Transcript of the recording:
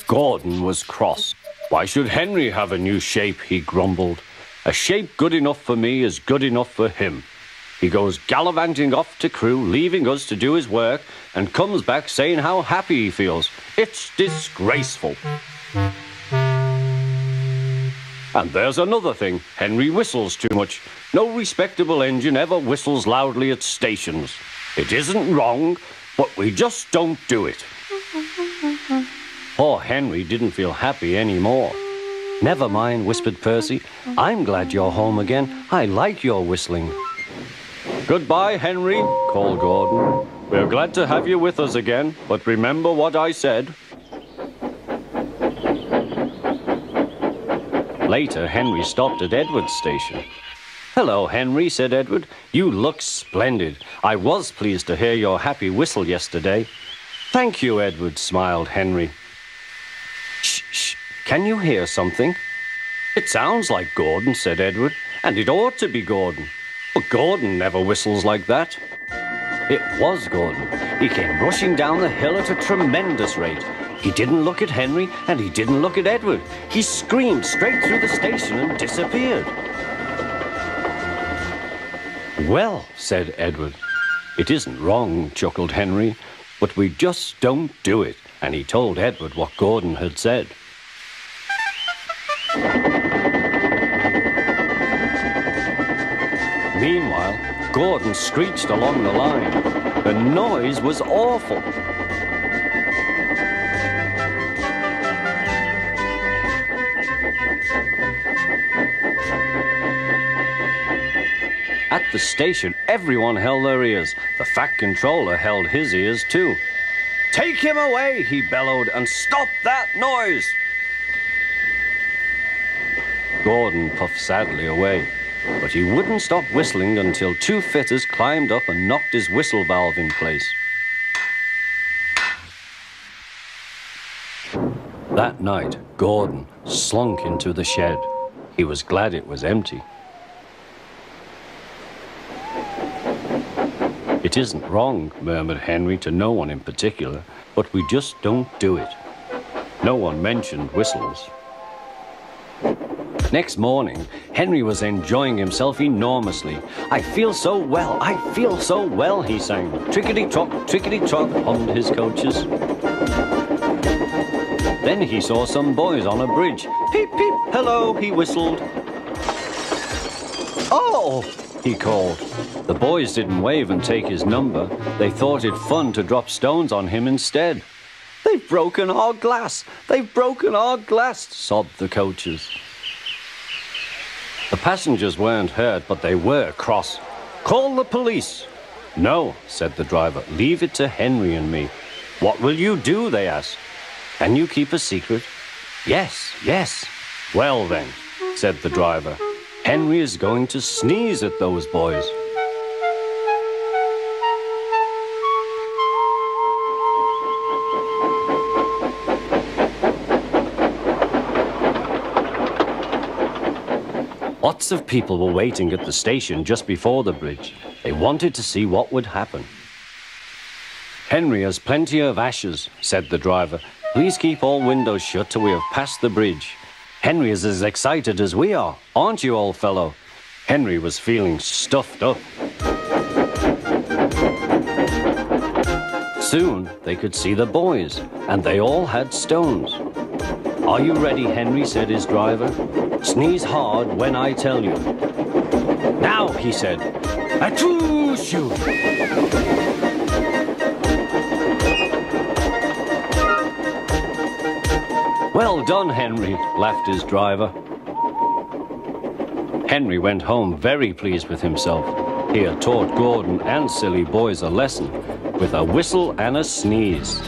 Gordon was cross. Why should Henry have a new shape, he grumbled. A shape good enough for me is good enough for him. He goes gallivanting off to Crewe, leaving us to do his work, and comes back saying how happy he feels. It's disgraceful. And there's another thing. Henry whistles too much. No respectable engine ever whistles loudly at stations. It isn't wrong, but we just don't do it. Poor Henry didn't feel happy anymore. Never mind, whispered Percy. I'm glad you're home again. I like your whistling. Goodbye, Henry, called Gordon. We're glad to have you with us again, but remember what I said. Later, Henry stopped at Edward's station. Hello, Henry, said Edward. You look splendid. I was pleased to hear your happy whistle yesterday. Thank you, Edward, smiled Henry. Shh, shh. Can you hear something? It sounds like Gordon, said Edward, and it ought to be Gordon. But Gordon never whistles like that. It was Gordon. He came rushing down the hill at a tremendous rate. He didn't look at Henry, and he didn't look at Edward. He screamed straight through the station and disappeared. Well, said Edward. It isn't wrong, chuckled Henry, but we just don't do it. And he told Edward what Gordon had said. Meanwhile, Gordon screeched along the line. The noise was awful. At the station, everyone held their ears. The Fat Controller held his ears too. Take him away, he bellowed, and stop that noise! Gordon puffed sadly away, but he wouldn't stop whistling until two fitters climbed up and knocked his whistle valve in place. That night, Gordon slunk into the shed. He was glad it was empty. It isn't wrong, murmured Henry to no one in particular, but we just don't do it. No one mentioned whistles. Next morning, Henry was enjoying himself enormously. I feel so well, he sang. Trickety-trot, hummed his coaches. Then he saw some boys on a bridge. Peep, peep, hello, he whistled. Oh, he called. The boys didn't wave and take his number. They thought it fun to drop stones on him instead. They've broken our glass! They've broken our glass! Sobbed the coaches. The passengers weren't hurt, but they were cross. Call the police! No, said the driver. Leave it to Henry and me. What will you do? They asked. Can you keep a secret? Yes, yes. Well then, said the driver. Henry is going to sneeze at those boys. Lots of people were waiting at the station just before the bridge. They wanted to see what would happen. Henry has plenty of ashes, said the driver. Please keep all windows shut till we have passed the bridge. Henry is as excited as we are, aren't you, old fellow? Henry was feeling stuffed up. Soon they could see the boys, and they all had stones. Are you ready, Henry, said his driver. Sneeze hard when I tell you. Now, he said. Achoo-shoo! Well done, Henry, laughed his driver. Henry went home very pleased with himself. He had taught Gordon and silly boys a lesson with a whistle and a sneeze.